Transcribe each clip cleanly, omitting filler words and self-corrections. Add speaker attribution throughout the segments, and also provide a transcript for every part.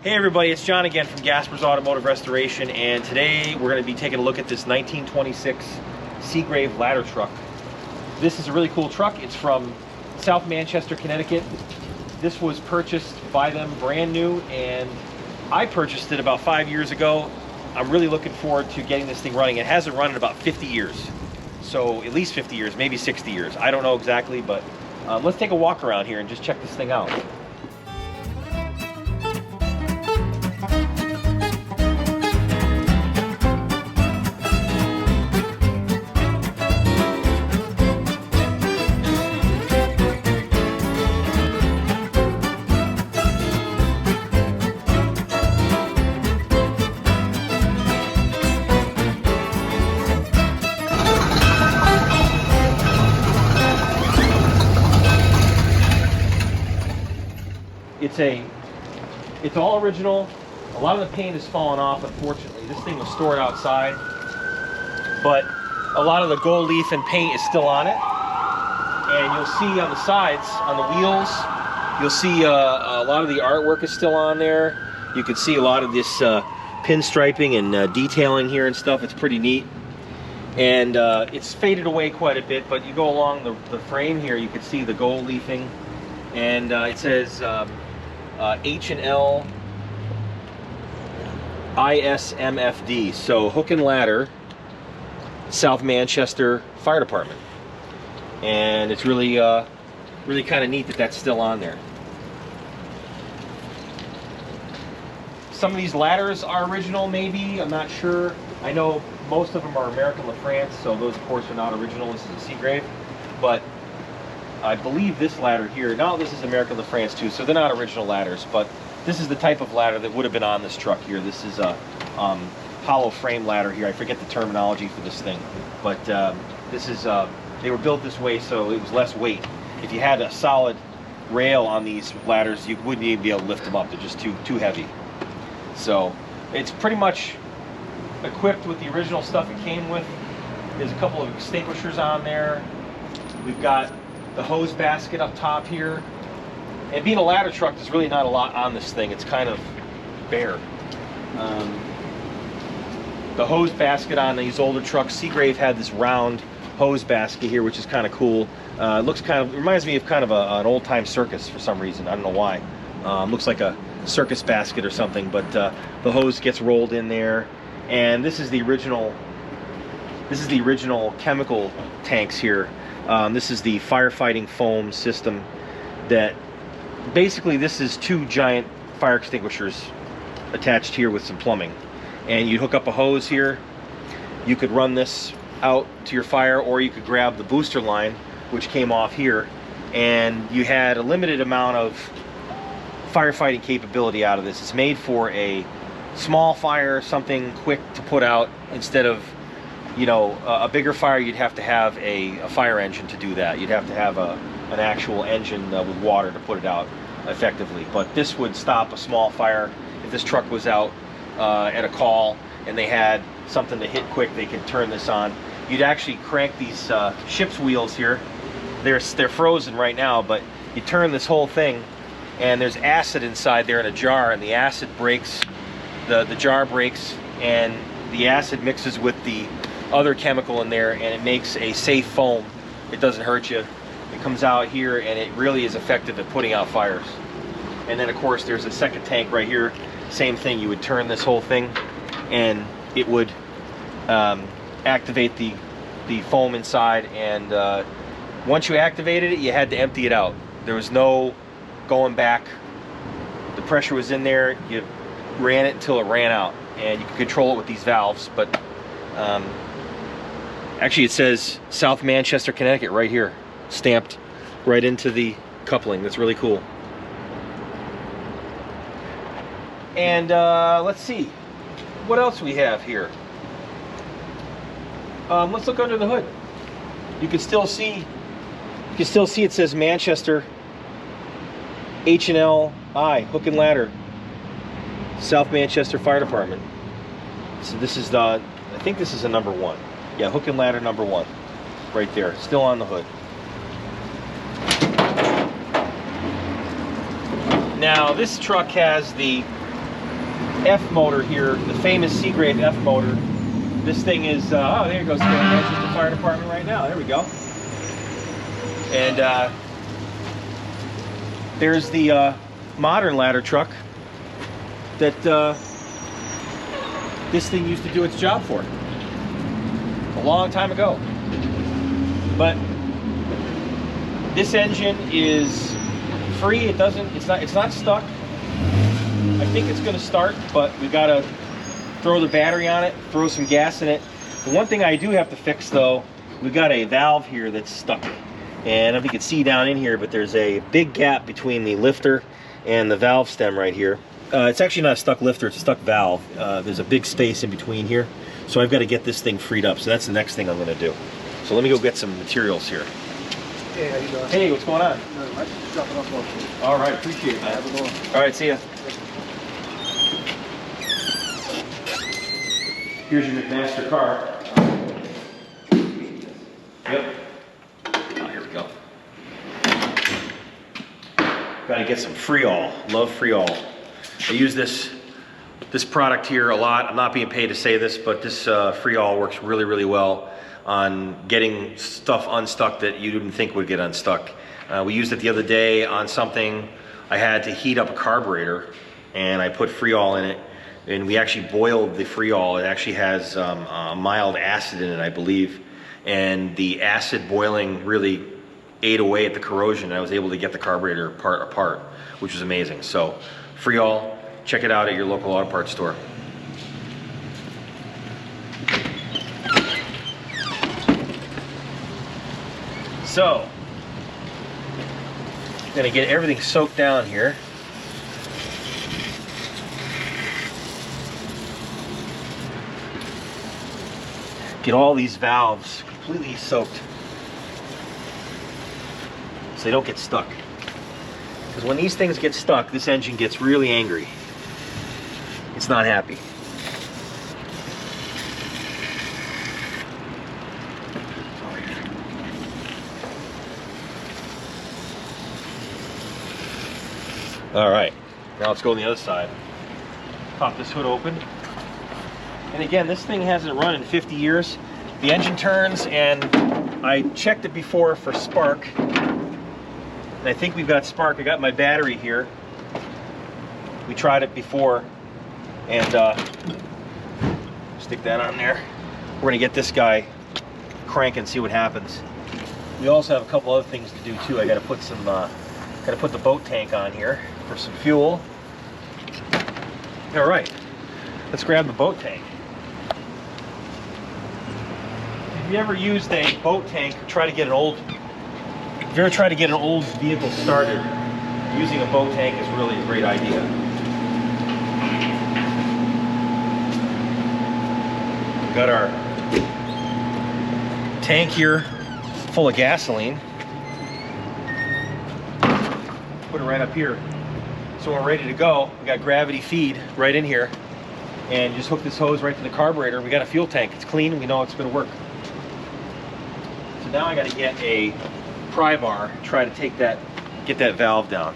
Speaker 1: Hey everybody, it's John again from Gasper's Automotive Restoration, and today we're going to be taking a look at this 1926 Seagrave Ladder Truck. This is a really cool truck. It's from South Manchester, Connecticut. This was purchased by them brand new, and I purchased it about 5 years ago. I'm really looking forward to getting this thing running. It hasn't run in about 50 years. So at least 50 years, maybe 60 years. I don't know exactly, but let's take a walk around here and just check this thing out. It's all original. A lot of the paint has fallen off, unfortunately. This thing was stored outside, but a lot of the gold leaf and paint is still on it. And you'll see on the sides, on the wheels, you'll see a lot of the artwork is still on there. You can see a lot of this pinstriping and detailing here and stuff. It's pretty neat. And it's faded away quite a bit, but you go along the frame here, you can see the gold leafing. And it says H&L ISMFD, so Hook and Ladder, South Manchester Fire Department. And it's really really kind of neat that that's still on there. Some of these ladders are original, maybe, I'm not sure. I know most of them are American La France, so those of course are not original. This is a Seagrave, but I believe this ladder here, now this is American La France too, so they're not original ladders, but this is the type of ladder that would have been on this truck here. This is a hollow frame ladder here. I forget the terminology for this thing, but this is, they were built this way so it was less weight. If you had a solid rail on these ladders, you wouldn't even be able to lift them up. They're just too heavy. So it's pretty much equipped with the original stuff it came with. There's a couple of extinguishers on there. We've got the hose basket up top here. And being a ladder truck, there's really not a lot on this thing. It's kind of bare. The hose basket on these older trucks, Seagrave had this round hose basket here, which is kind of cool. It looks it reminds me of kind of an old-time circus for some reason. I don't know why. Looks like a circus basket or something, but the hose gets rolled in there. And this is the original chemical tanks here. This is the firefighting foam system that basically this is two giant fire extinguishers attached here with some plumbing. And you hook up a hose here. You could run this out to your fire, or you could grab the booster line, which came off here, and you had a limited amount of firefighting capability out of this. It's made for a small fire, something quick to put out, instead of, you know, a bigger fire. You'd have to have a fire engine to do that. You'd have to have an actual engine with water to put it out effectively. But this would stop a small fire. If this truck was out at a call and they had something to hit quick, they could turn this on. You'd actually crank these ship's wheels here. They're frozen right now, but you turn this whole thing and there's acid inside there in a jar, and the acid breaks, the jar breaks, and the acid mixes with the other chemical in there, and it makes a safe foam. It doesn't hurt you. It comes out here, and it really is effective at putting out fires. And then of course there's a second tank right here. Same thing, you would turn this whole thing and it would activate the foam inside, and once you activated it, you had to empty it out. There was no going back. The pressure was in there. You ran it until it ran out, and you could control it with these valves. But actually it says South Manchester, Connecticut right here, stamped right into the coupling. That's really cool. And let's see what else we have here. Let's look under the hood. You can still see it says Manchester H&L Hook and Ladder, South Manchester Fire Department. So this is I think this is a number 1. Yeah, Hook and Ladder number 1, right there, still on the hood. Now this truck has the F motor here, the famous Seagrave F motor. This thing is, oh, there it goes. That's just the fire department right now. There we go. And there's the modern ladder truck that this thing used to do its job for a long time ago. But this engine is free. It's not stuck. I think it's going to start, but we got to throw the battery on it, throw some gas in it. The one thing I do have to fix though, we've got a valve here that's stuck. And I don't know if you can see down in here, but there's a big gap between the lifter and the valve stem right here. It's actually not a stuck lifter, it's a stuck valve. There's a big space in between here. So I've got to get this thing freed up. So that's the next thing I'm going to do. So let me go get some materials here.
Speaker 2: Hey, how you doing?
Speaker 1: Hey, what's going on?
Speaker 2: No, I just dropping off local.
Speaker 1: All right, appreciate it, man.
Speaker 2: Have a good one.
Speaker 1: All right, see ya. Here's your McMaster car. Yep. Oh, here we go. Got to get some Freol. Love Freol. I use this product here a lot. I'm not being paid to say this, but this Freol works really, really well on getting stuff unstuck that you didn't think would get unstuck. We used it the other day on something. I had to heat up a carburetor, and I put Freol in it. And we actually boiled the Freol. It actually has a mild acid in it, I believe. And the acid boiling really ate away at the corrosion. And I was able to get the carburetor part apart, which was amazing. So Freol, check it out at your local auto parts store. So, gonna get everything soaked down here. Get all these valves completely soaked so they don't get stuck. Because when these things get stuck, this engine gets really angry. It's not happy. All right, now let's go on the other side. Pop this hood open. And again, this thing hasn't run in 50 years. The engine turns, and I checked it before for spark. And I think we've got spark. I got my battery here. We tried it before, and stick that on there. We're gonna get this guy cranking and see what happens. We also have a couple other things to do too. I gotta put the boat tank on here for some fuel. All right, let's grab the boat tank. If you ever used a boat tank, if you ever tried to get an old vehicle started, using a boat tank is really a great idea. We've got our tank here full of gasoline. Put it right up here. So we're ready to go. We got gravity feed right in here. And just hook this hose right to the carburetor. We got a fuel tank. It's clean. We know it's going to work. So now I got to get a pry bar, try to get that valve down.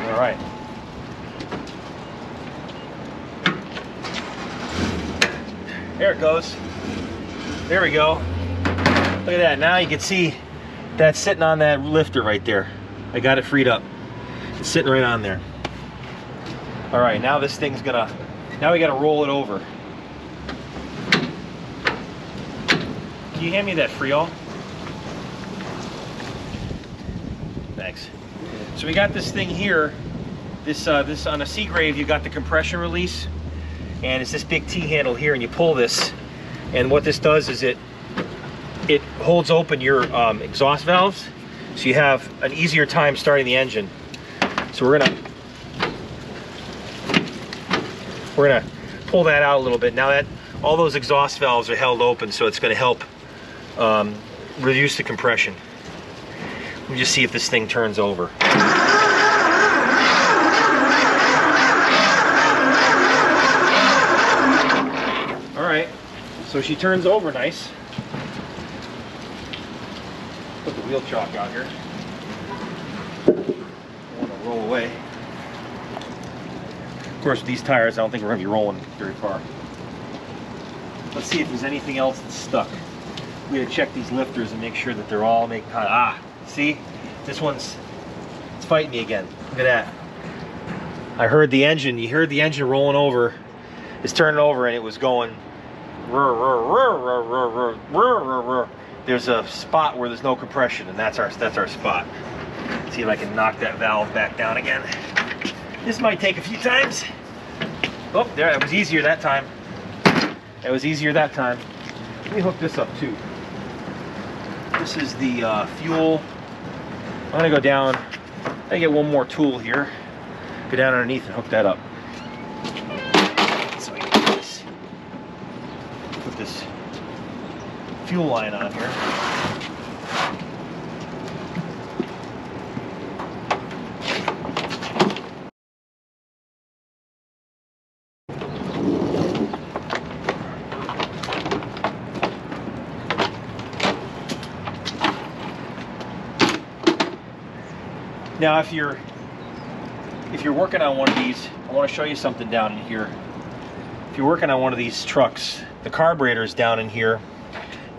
Speaker 1: All right. There it goes. There we go. Look at that. Now you can see that's sitting on that lifter right there. I got it freed up. It's sitting right on there. All right, now this thing's now we gotta roll it over. Can you hand me that Freol? Thanks. So we got this thing here. This on a Seagrave, you got the compression release, and it's this big T-handle here, and you pull this, and what this does is it holds open your exhaust valves, so you have an easier time starting the engine. So we're gonna pull that out a little bit. Now that all those exhaust valves are held open, so it's gonna help reduce the compression. Let me just see if this thing turns over. All right, so she turns over nice. Put the wheel chock out here. I want to roll away. Of course, with these tires, I don't think we're gonna be rolling very far. Let's see if there's anything else that's stuck. We gotta check these lifters and make sure that they're all making see? This one's, it's fighting me again. Look at that. I heard the engine, you heard the engine rolling over. It's turning over and it was going There's a spot where there's no compression, and that's our spot. Let's see if I can knock that valve back down again. This might take a few times. Oh, there, it was easier that time. It was easier that time. Let me hook this up too. This is the fuel. I'm gonna go down. I get one more tool here. Go down underneath and hook that up. So I can put this fuel line on here. Now, if you're working on one of these, I want to show you something down in here. If you're working on one of these trucks, the carburetor is down in here,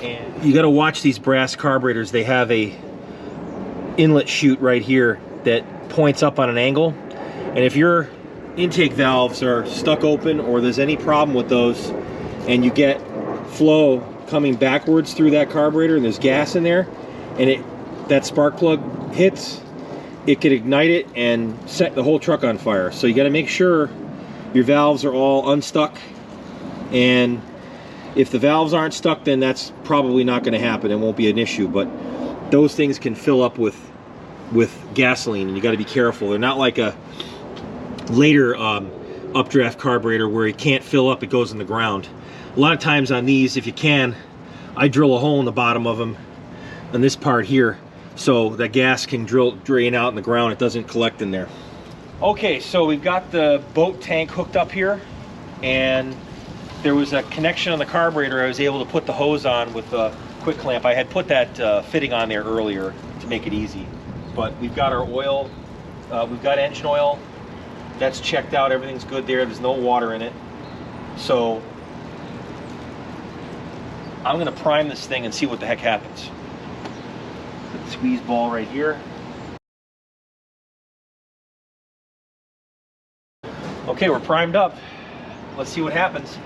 Speaker 1: and you got to watch these brass carburetors. They have a inlet chute right here that points up on an angle, and if your intake valves are stuck open or there's any problem with those, and you get flow coming backwards through that carburetor and there's gas in there, and that spark plug hits, it could ignite it and set the whole truck on fire. So you got to make sure your valves are all unstuck, and if the valves aren't stuck, then that's probably not going to happen. It won't be an issue, but those things can fill up with gasoline, and you got to be careful. They're not like a later updraft carburetor where it can't fill up, it goes in the ground. A lot of times on these, if you can, I drill a hole in the bottom of them on this part here, so that gas can drain out in the ground. It doesn't collect in there. Okay, so we've got the boat tank hooked up here, and there was a connection on the carburetor. I was able to put the hose on with a quick clamp. I had put that fitting on there earlier to make it easy. But we've got our oil, we've got engine oil. That's checked out, everything's good there. There's no water in it. So I'm gonna prime this thing and see what the heck happens. Put the squeeze ball right here. Okay, we're primed up. Let's see what happens.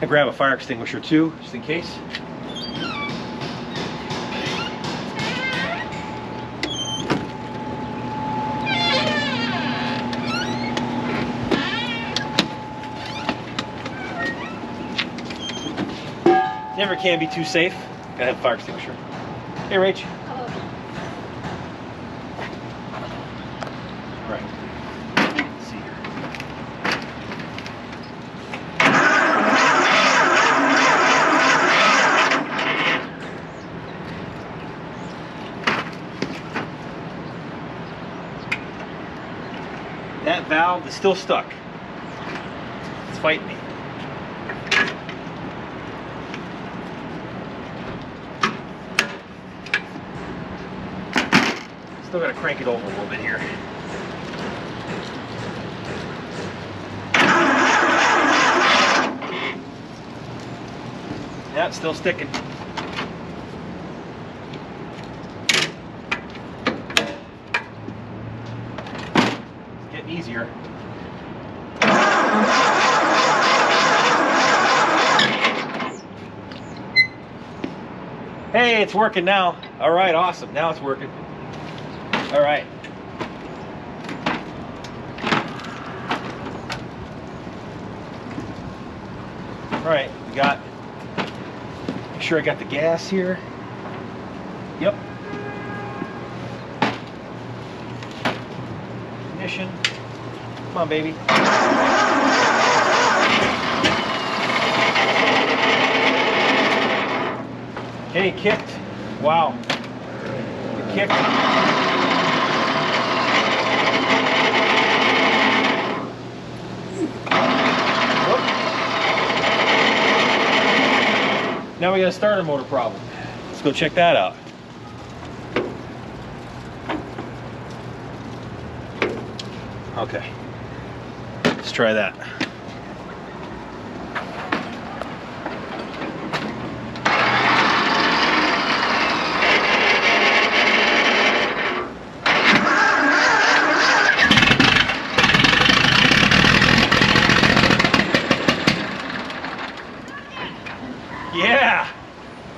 Speaker 1: I grab a fire extinguisher too, just in case. Never can be too safe. Gotta have a fire extinguisher. Hey, Rach.
Speaker 3: Hello.
Speaker 1: All right. Let's see here. That valve is still stuck. It's fighting me. Still gotta crank it over a little bit here. Yeah, it's still sticking. It's getting easier. Hey, it's working now. All right, awesome. Now it's working. All right. All right, we got, make sure I got the gas here. Yep. Ignition. Come on, baby. Okay, it kicked. Wow. It kicked. Now we got a starter motor problem. Let's go check that out. Okay. Let's try that.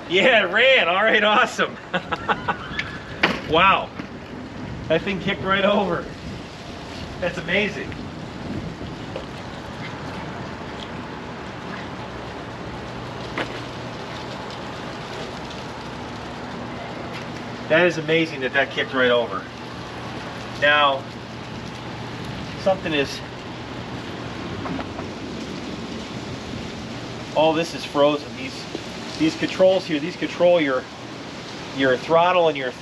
Speaker 1: Yeah, it ran. All right, awesome. Wow. That thing kicked right over. That's amazing. That is amazing that that kicked right over. Now, something is... all this is frozen. These controls here, these control your throttle and your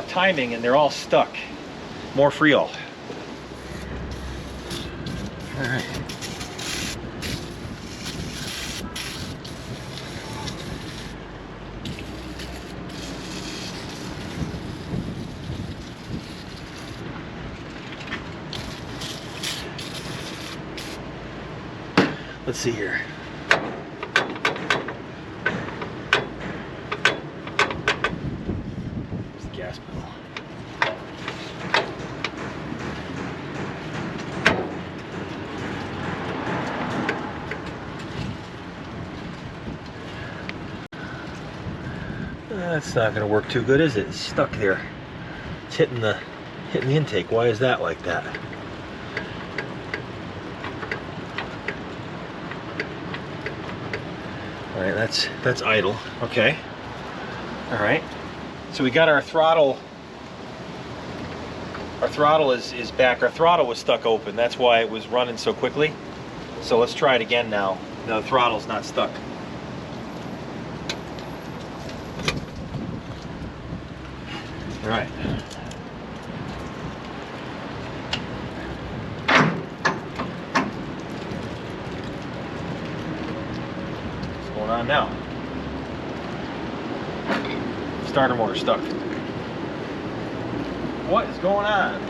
Speaker 1: timing, and they're all stuck. More Freol. All right. Let's see here. There's the gas pedal. That's not going to work too good, is it? It's stuck there. It's hitting the intake. Why is that like that? All right, that's idle. Okay. All right. So we got our throttle. Our throttle is back. Our throttle was stuck open. That's why it was running so quickly. So let's try it again now. No, the throttle's not stuck. All right. What's going on now? Starter motor stuck. What is going on?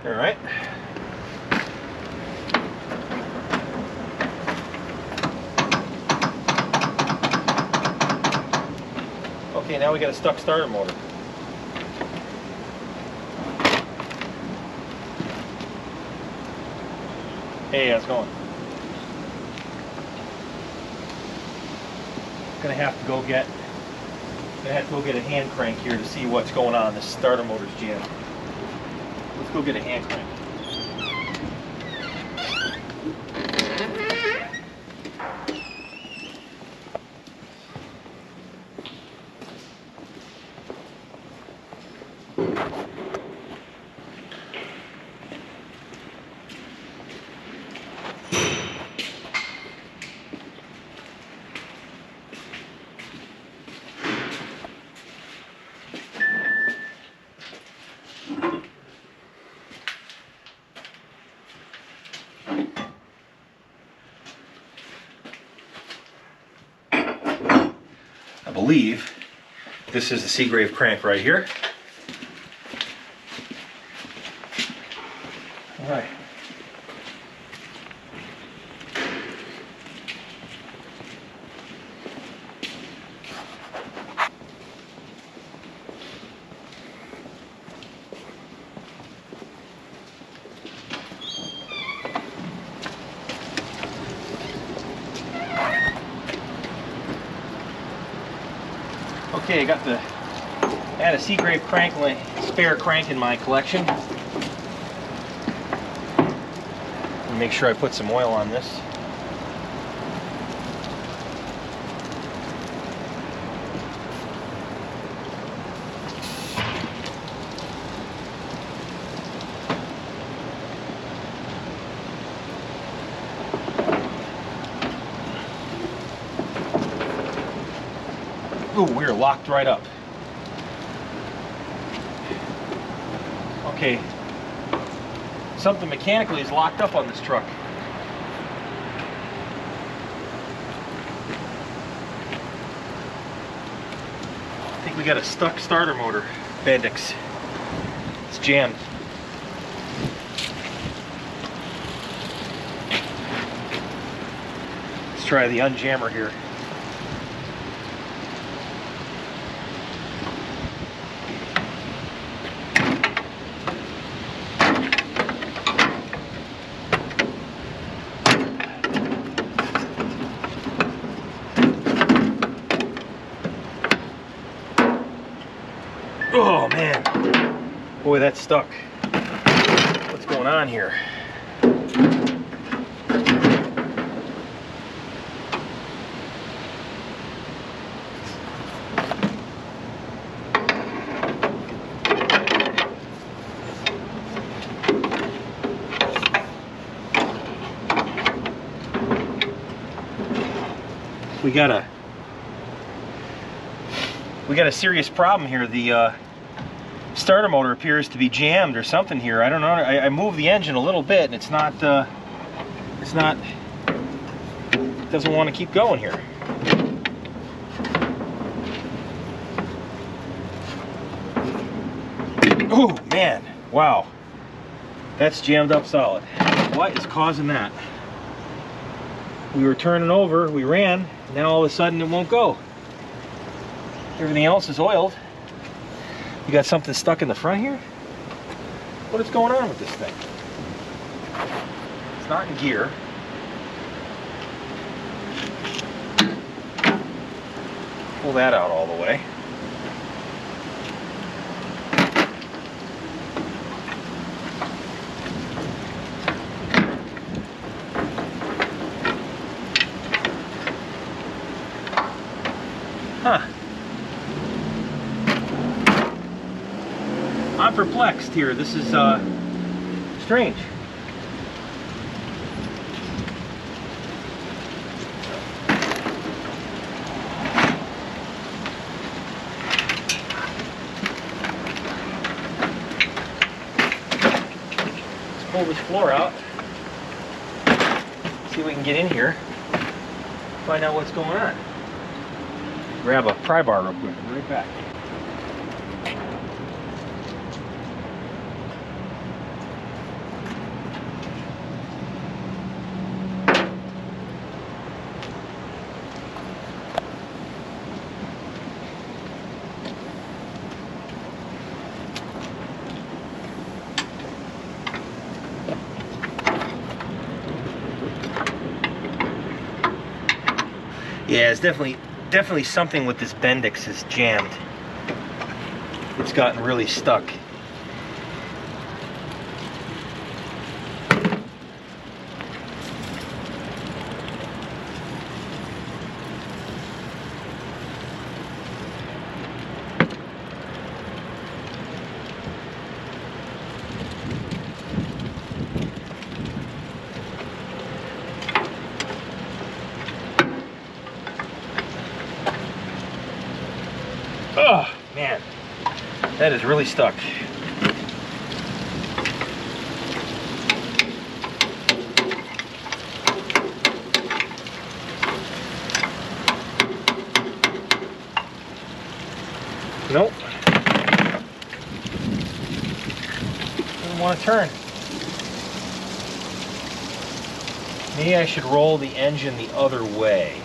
Speaker 1: All right. Okay, now we got a stuck starter motor. Hey, how's it going? Gonna have to go get a hand crank here to see what's going on. This starter motor's jammed. Let's go get a hand crank. I believe this is the Seagrave crank right here. All right. Okay, I got the add a Seagrave crank, spare crank in my collection. Make sure I put some oil on this. Ooh, we're locked right up. Okay. Something mechanically is locked up on this truck. I think we got a stuck starter motor, Bendix. It's jammed. Let's try the unjammer here. Oh man, boy, that's stuck. What's going on here? We got a serious problem here. The starter motor appears to be jammed or something here. I don't know. I moved the engine a little bit and it doesn't want to keep going here. Oh man, wow, that's jammed up solid. What is causing that? We were turning over, we ran, and then all of a sudden it won't go. Everything else is oiled. You got something stuck in the front here? What is going on with this thing? It's not in gear. Pull that out all the way. Huh. I'm perplexed here. This is strange. Let's pull this floor out. See if we can get in here. Find out what's going on. Grab a pry bar real quick. I'll be right back. Yeah, it's definitely something with this Bendix is jammed. It's gotten really stuck. Oh man, that is really stuck. Nope. Doesn't want to turn. Maybe I should roll the engine the other way.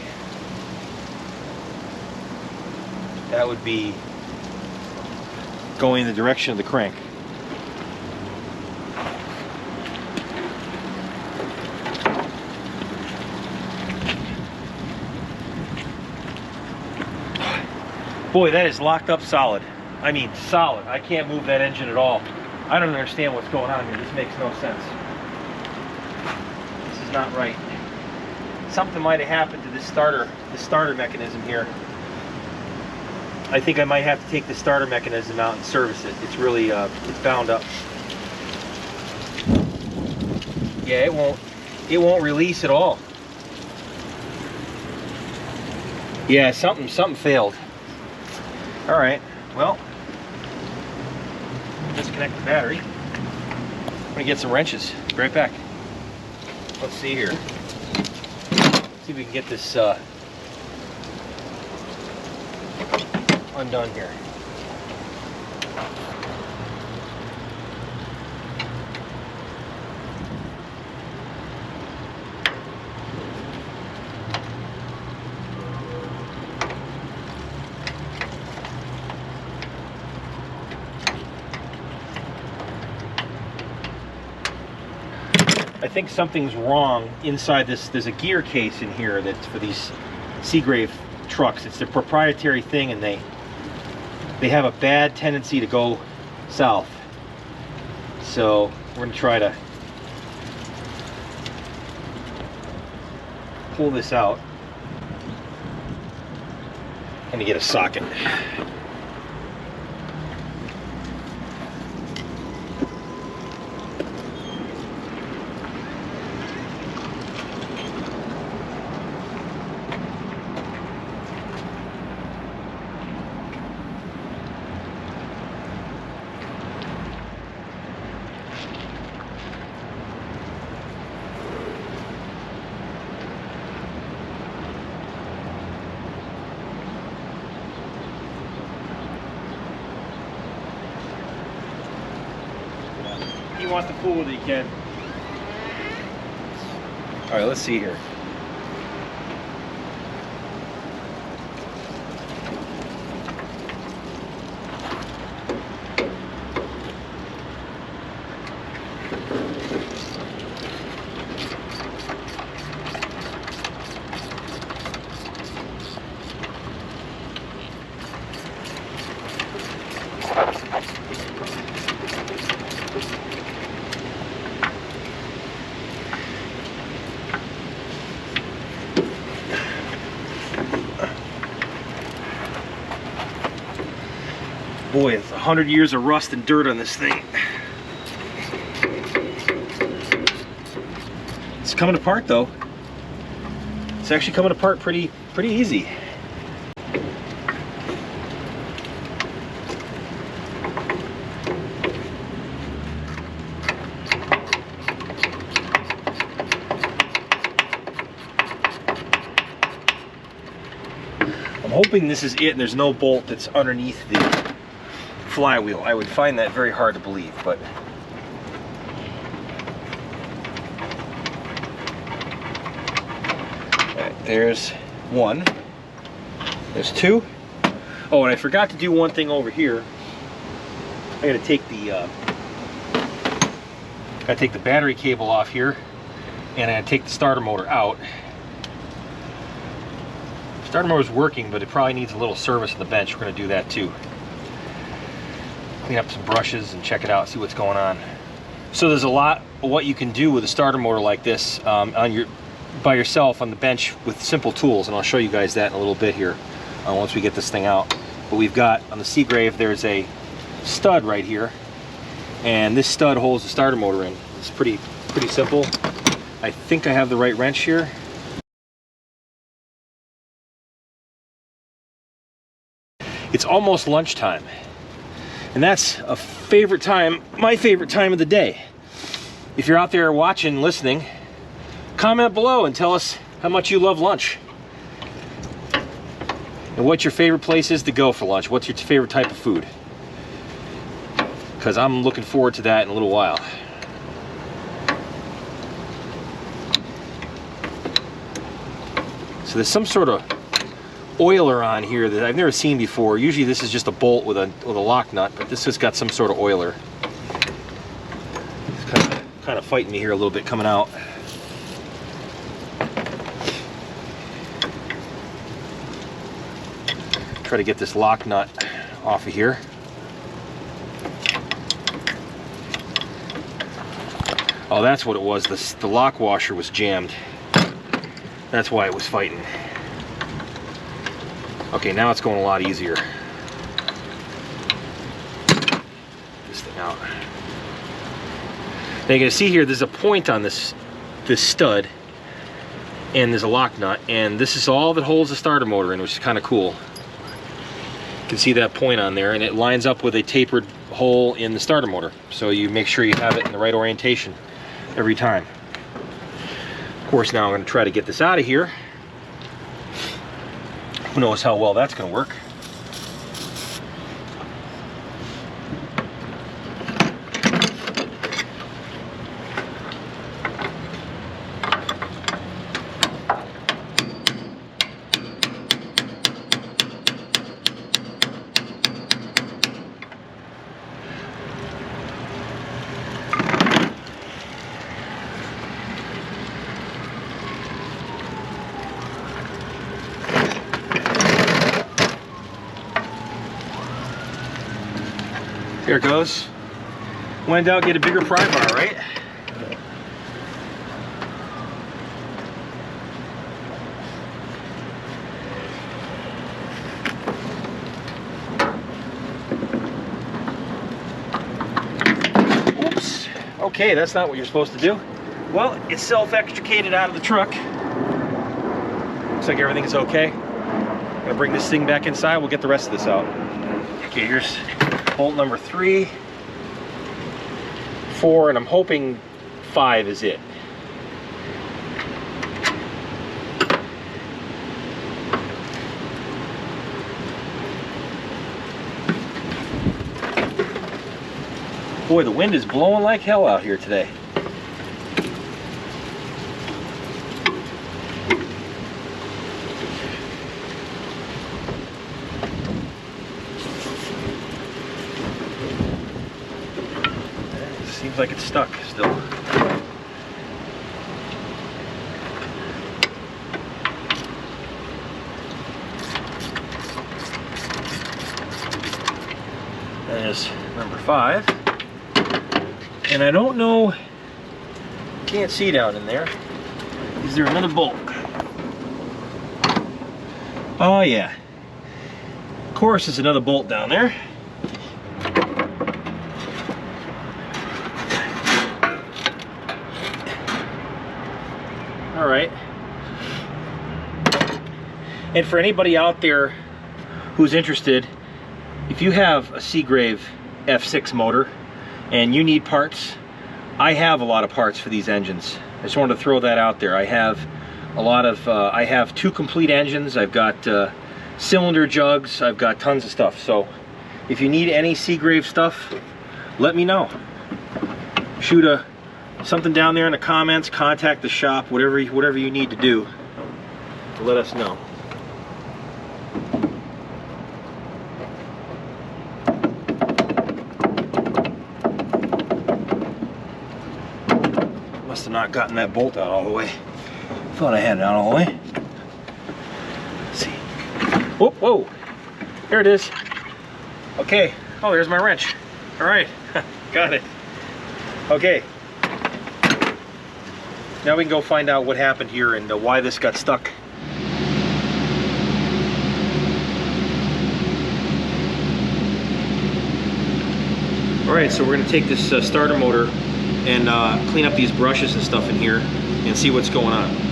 Speaker 1: That would be going in the direction of the crank. Boy, that is locked up solid. I mean, solid. I can't move that engine at all. I don't understand what's going on here. This makes no sense. This is not right. Something might have happened to this starter mechanism here. I think I might have to take the starter mechanism out and service it. It's really, it's bound up. Yeah, it won't release at all. Yeah, something failed. All right, well, disconnect the battery. I'm gonna get some wrenches. Be right back. Let's see here. See if we can get this undone here. I think something's wrong inside this. There's a gear case in here that's for these Seagrave trucks. It's a proprietary thing, and they have a bad tendency to go south. So we're going to try to pull this out and to get a socket. He wants to fool with it, he can. All right, let's see here. Boy, it's 100 years of rust and dirt on this thing. It's coming apart though. It's actually coming apart pretty easy. I'm hoping this is it and there's no bolt that's underneath the flywheel. I would find that very hard to believe, but right, there's one. There's two. Oh, and I forgot to do one thing over here. I gotta take the battery cable off here, and I gotta take the starter motor out. Starter motor's working, but it probably needs a little service on the bench. We're gonna do that too. Clean up some brushes and check it out, see what's going on. So there's a lot of what you can do with a starter motor like this by yourself on the bench with simple tools, and I'll show you guys that in a little bit here once we get this thing out. But we've got on the Seagrave, there's a stud right here, and this stud holds the starter motor in. It's pretty simple. I think I have the right wrench here. It's almost lunchtime. And that's a favorite time, my favorite time of the day. If you're out there watching, listening, comment below and tell us how much you love lunch. And what your favorite place is to go for lunch. What's your favorite type of food? Because I'm looking forward to that in a little while. So there's some sort of oiler on here that I've never seen before. Usually this is just a bolt with a lock nut, but this has got some sort of oiler. It's kind of fighting me here a little bit coming out. Try to get this lock nut off of here. Oh, that's what it was. The lock washer was jammed. That's why it was fighting. Okay, now it's going a lot easier. This thing out. Now you can see here, there's a point on this stud, and there's a lock nut, and this is all that holds the starter motor in, which is kind of cool. You can see that point on there, and it lines up with a tapered hole in the starter motor. So you make sure you have it in the right orientation every time. Of course, now I'm going to try to get this out of here. Who knows how well that's going to work. There it goes. When in doubt, get a bigger pry bar, right? Oops. Okay, that's not what you're supposed to do. Well, it's self-extricated out of the truck. Looks like everything is okay. I'm gonna bring this thing back inside. We'll get the rest of this out. Okay, here's bolt number 3, 4, and I'm hoping 5 is it. Boy, the wind is blowing like hell out here today. Seems like it's stuck still. That is number 5. And I don't know, can't see down in there. Is there another bolt? Oh yeah. Of course there's another bolt down there. All right. And for anybody out there who's interested, if you have a Seagrave F6 motor and you need parts, I have a lot of parts for these engines. I just wanted to throw that out there. I have a lot of, I have 2 complete engines. I've got cylinder jugs. I've got tons of stuff. So if you need any Seagrave stuff, let me know. Shoot something down there in the comments, contact the shop, whatever you need to do, let us know. Must have not gotten that bolt out all the way. Thought I had it out all the way. Let's see. Whoa, whoa, there it is. Okay, oh, there's my wrench. All right, got it. Okay. Now we can go find out what happened here and why this got stuck. Alright, so we're going to take this starter motor and clean up these brushes and stuff in here and see what's going on.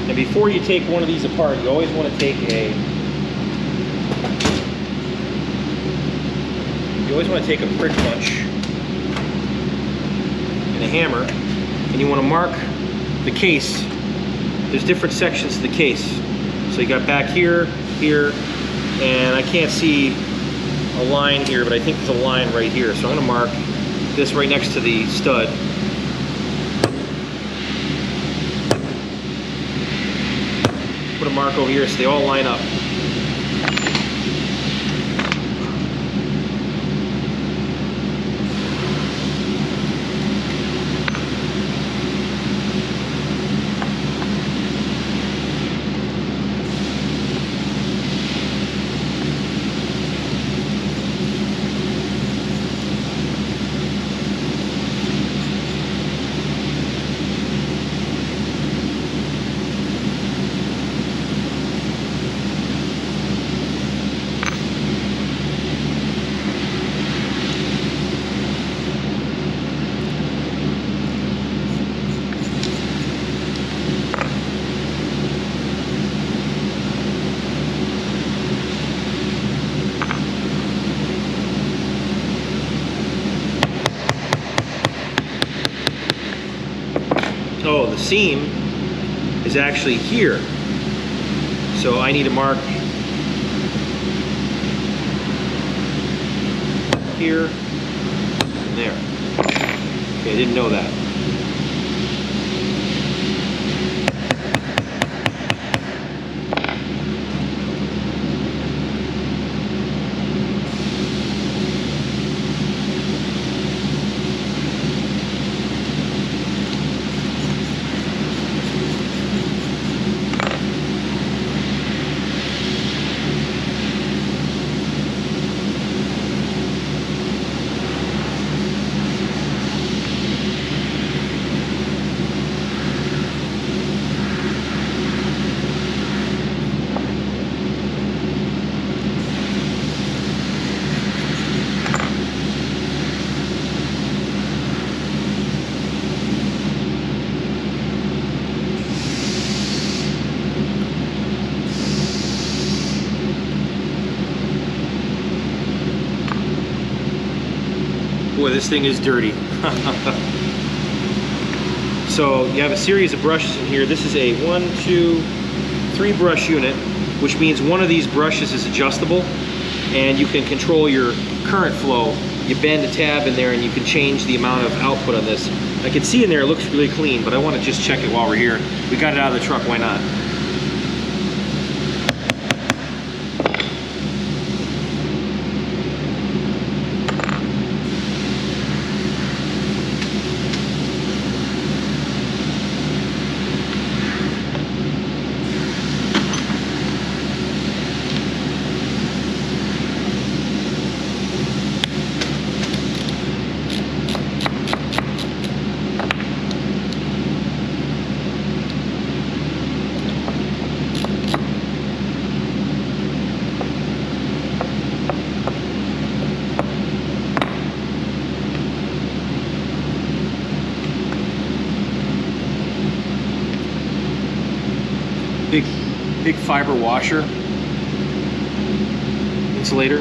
Speaker 1: And before you take one of these apart, you always want to take a prick punch and a hammer, and you want to mark the case. There's different sections to the case. So you got back here, here, and I can't see a line here, but I think there's a line right here. So I'm going to mark this right next to the stud. Put a mark over here so they all line up. Oh, the seam is actually here. So I need to mark here and there. Okay, I didn't know that. Boy, this thing is dirty. So you have a series of brushes in here. This is a 1, 2, 3 brush unit, which means one of these brushes is adjustable and you can control your current flow. You bend a tab in there and you can change the amount of output on this. I can see in there it looks really clean, but I want to just check it while we're here. We got it out of the truck, why not? Big fiber washer, insulator.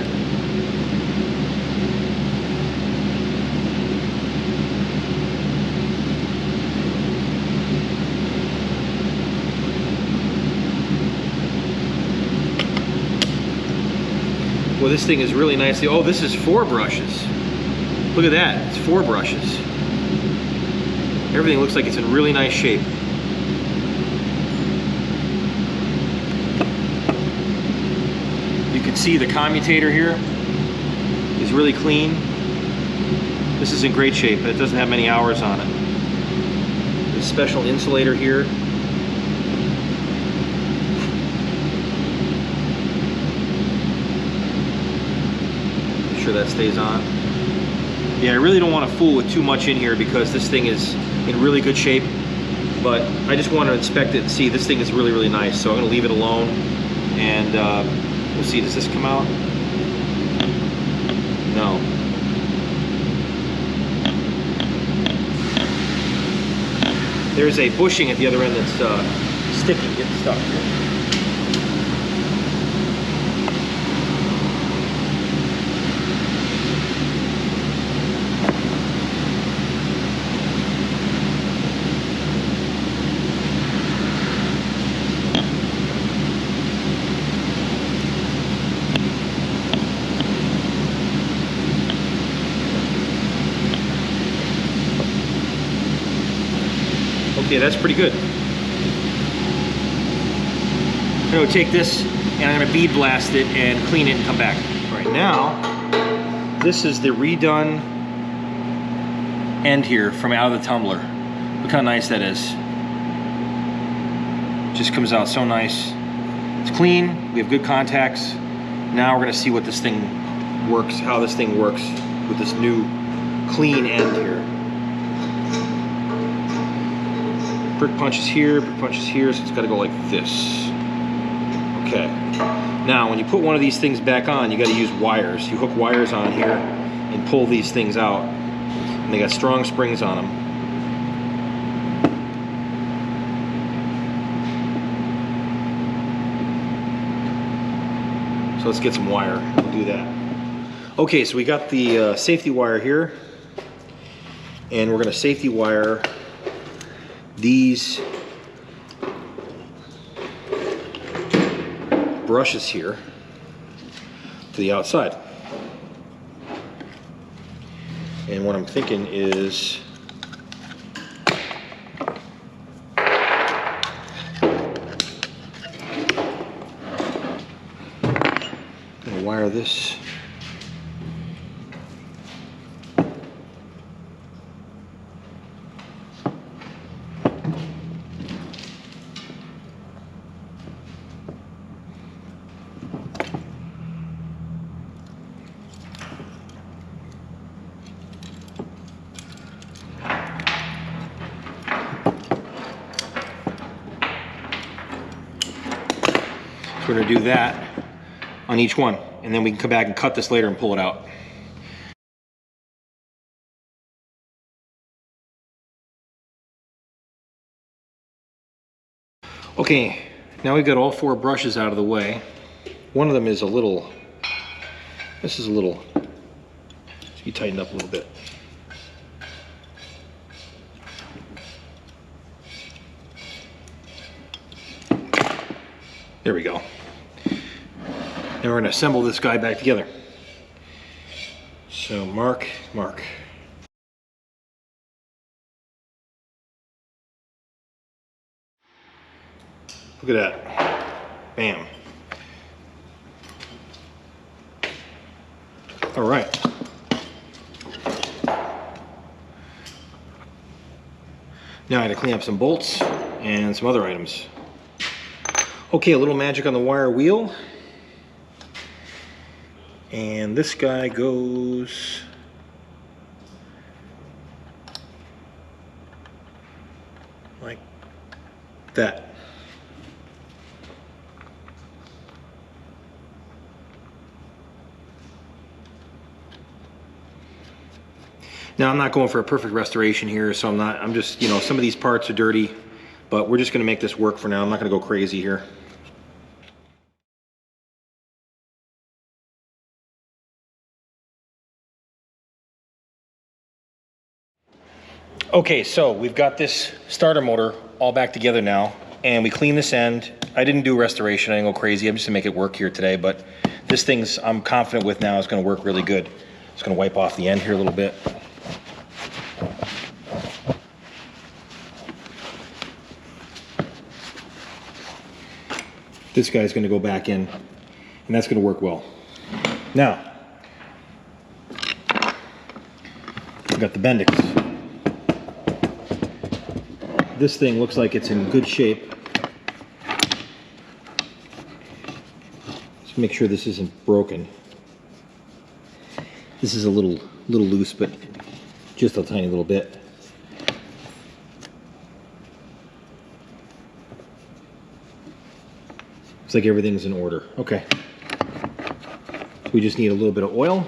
Speaker 1: Well, this thing is really nicely, oh, this is 4 brushes. Look at that, it's 4 brushes. Everything looks like it's in really nice shape. You can see the commutator here is really clean. This is in great shape, but it doesn't have many hours on it. This special insulator here. Make sure that stays on. Yeah, I really don't want to fool with too much in here because this thing is in really good shape, but I just want to inspect it and see this thing is really, really nice. So I'm going to leave it alone and we'll see, does this come out? No. There's a bushing at the other end that's sticky, getting stuck here. Okay, that's pretty good. I'm going to take this and I'm going to bead blast it and clean it and come back. All right, now this is the redone end here from out of the tumbler. Look how nice that is. Just comes out so nice. It's clean, we have good contacts. Now we're going to see what this thing works, how this thing works with this new clean end here. Prick punches here, so it's got to go like this. Okay. Now, when you put one of these things back on, you got to use wires. You hook wires on here and pull these things out. And they got strong springs on them. So let's get some wire. We'll do that. Okay, so we got the safety wire here. And we're going to safety wire these brushes here to the outside. And what I'm thinking is I'm gonna wire this we're going to do that on each one, and then we can come back and cut this later and pull it out. Okay, now we've got all 4 brushes out of the way. One of them is a little, this is a little, so you tighten up a little bit. There we go. Now we're going to assemble this guy back together. So mark, mark. Look at that. Bam. All right. Now I got to clean up some bolts and some other items. Okay, a little magic on the wire wheel. And this guy goes like that. Now I'm not going for a perfect restoration here, so I'm just, you know, some of these parts are dirty, but we're just gonna make this work for now. I'm not gonna go crazy here. Okay, so we've got this starter motor all back together now, and we clean this end. I didn't do restoration, I didn't go crazy. I'm just gonna make it work here today, but this thing's, I'm confident with now, is gonna work really good. Just gonna wipe off the end here a little bit. This guy's gonna go back in, and that's gonna work well. Now, I've got the Bendix. This thing looks like it's in good shape. Just make sure this isn't broken. This is a little loose, but just a tiny little bit. Looks like everything's in order. Okay. So we just need a little bit of oil.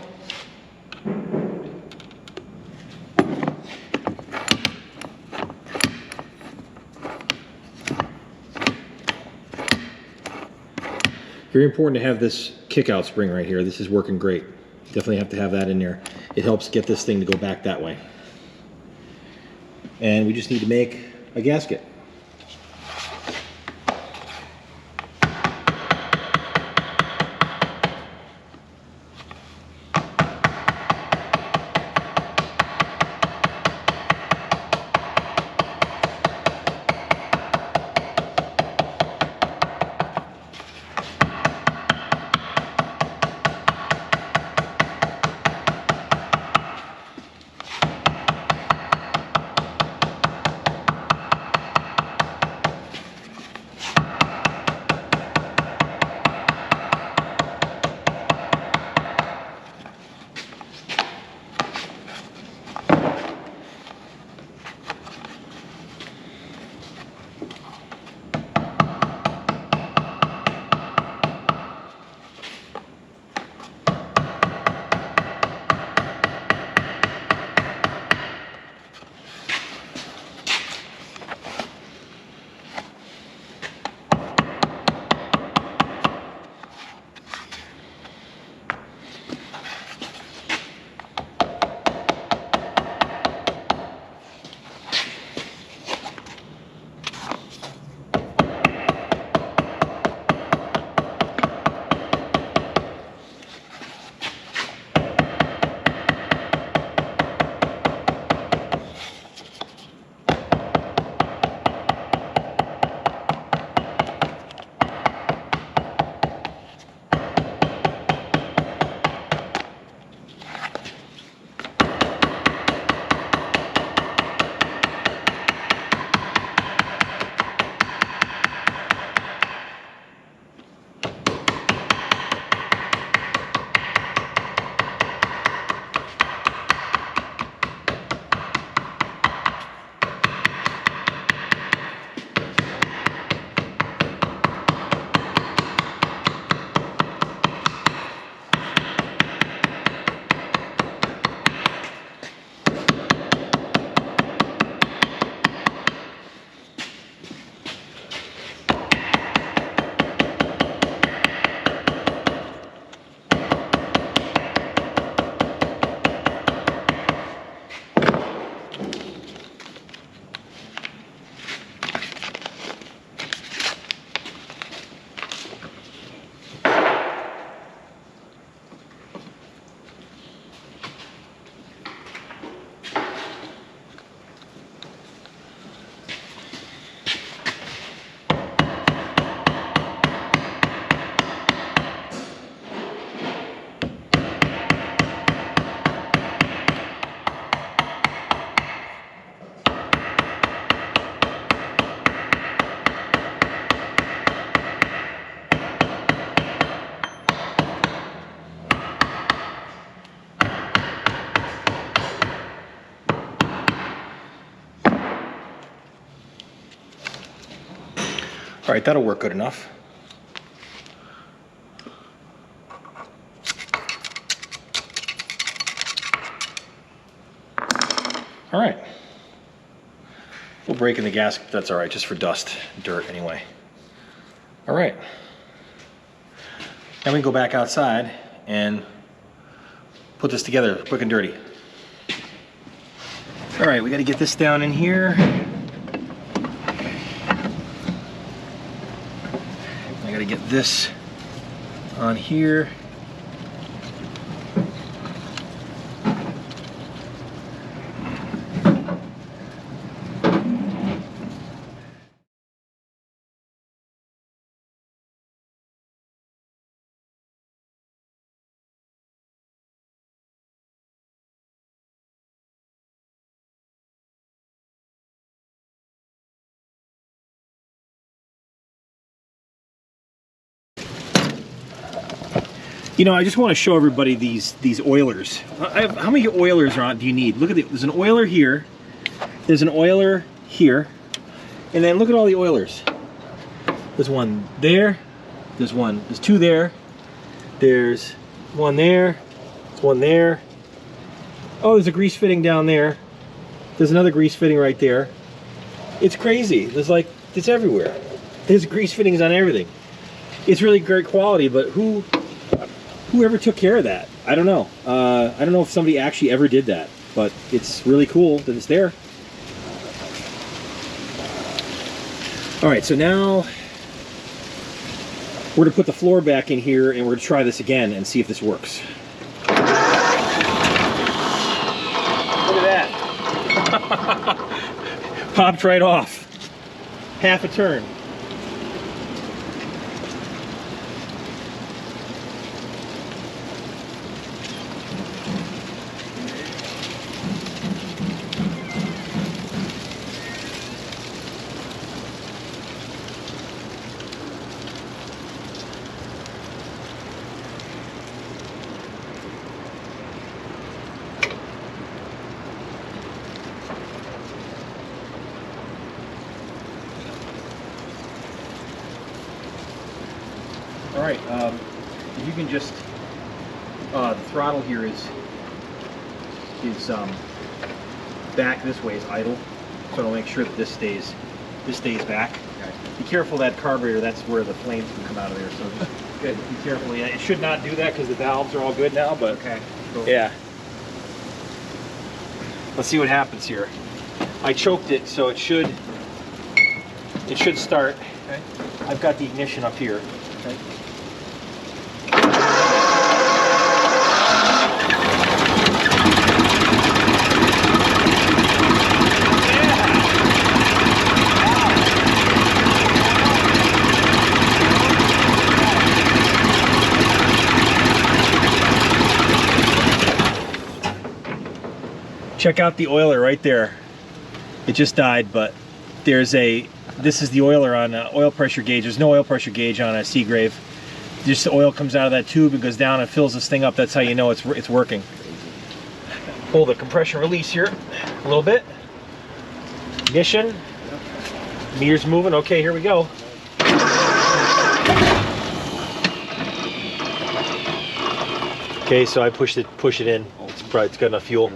Speaker 1: Very important to have this kick-out spring right here. This is working great. Definitely have to have that in there. It helps get this thing to go back that way. And we just need to make a gasket. All right, that'll work good enough. All right. We'll break in the gasket, that's all right, just for dust, dirt anyway. All right. Now we can go back outside and put this together quick and dirty. All right, we got to get this down in here. I got to get this on here. You know, I just want to show everybody these oilers. How many oilers do you need? Look at there's an oiler here, there's an oiler here, and then look at all the oilers. There's one there, there's two there, there's one there, there's one there. Oh, there's a grease fitting down there. There's another grease fitting right there. It's crazy. It's everywhere. There's grease fittings on everything. It's really great quality, but whoever took care of that? I don't know. I don't know if somebody actually ever did that, but it's really cool that it's there. All right, so now we're gonna put the floor back in here and we're gonna try this again and see if this works. Look at that. Popped right off. Half a turn. All right, you can just, the throttle here is back this way, is idle, so I'll make sure that this stays back. Okay. Be careful that carburetor, that's where the flames can come out of there, so just good. Be careful. Yeah, it should not do that because the valves are all good now, but okay, cool. Yeah. Let's see what happens here. I choked it, so it should start. Okay. I've got the ignition up here. Okay. Check out the oiler right there. It just died, but this is the oiler on oil pressure gauge. There's no oil pressure gauge on a Seagrave. Just the oil comes out of that tube and goes down and fills this thing up. That's how you know it's working. Pull the compression release here a little bit. Ignition. Meter's moving. Okay, here we go. Okay, so I push it in. It's got enough fuel.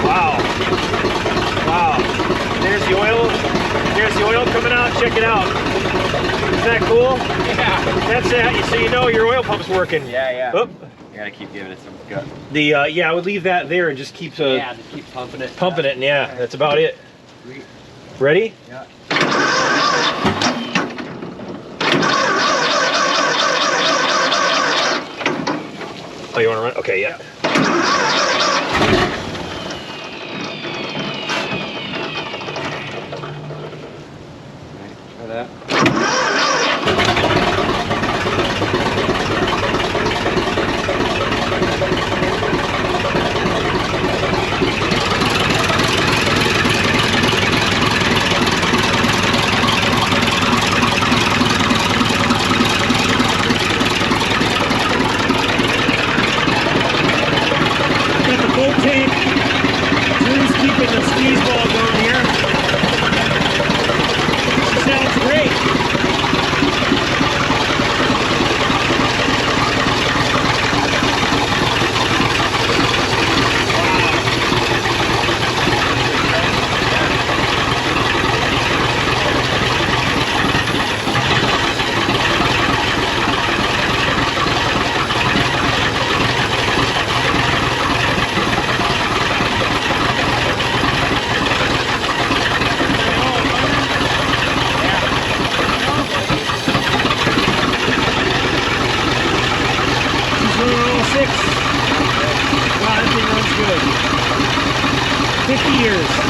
Speaker 1: Wow. Wow. There's the oil. There's the oil coming out. Check it out. Isn't that cool? Yeah. That's it. So you know your oil pump's working. Yeah, yeah. Oop.
Speaker 3: You gotta keep giving it some gut.
Speaker 1: Yeah, I would leave that there and just keep
Speaker 3: just keep pumping it.
Speaker 1: Pumping it, and yeah, that's about it. Ready?
Speaker 3: Yeah.
Speaker 1: Oh, you want to run? Okay, yeah.
Speaker 3: Try that.
Speaker 1: 50 years.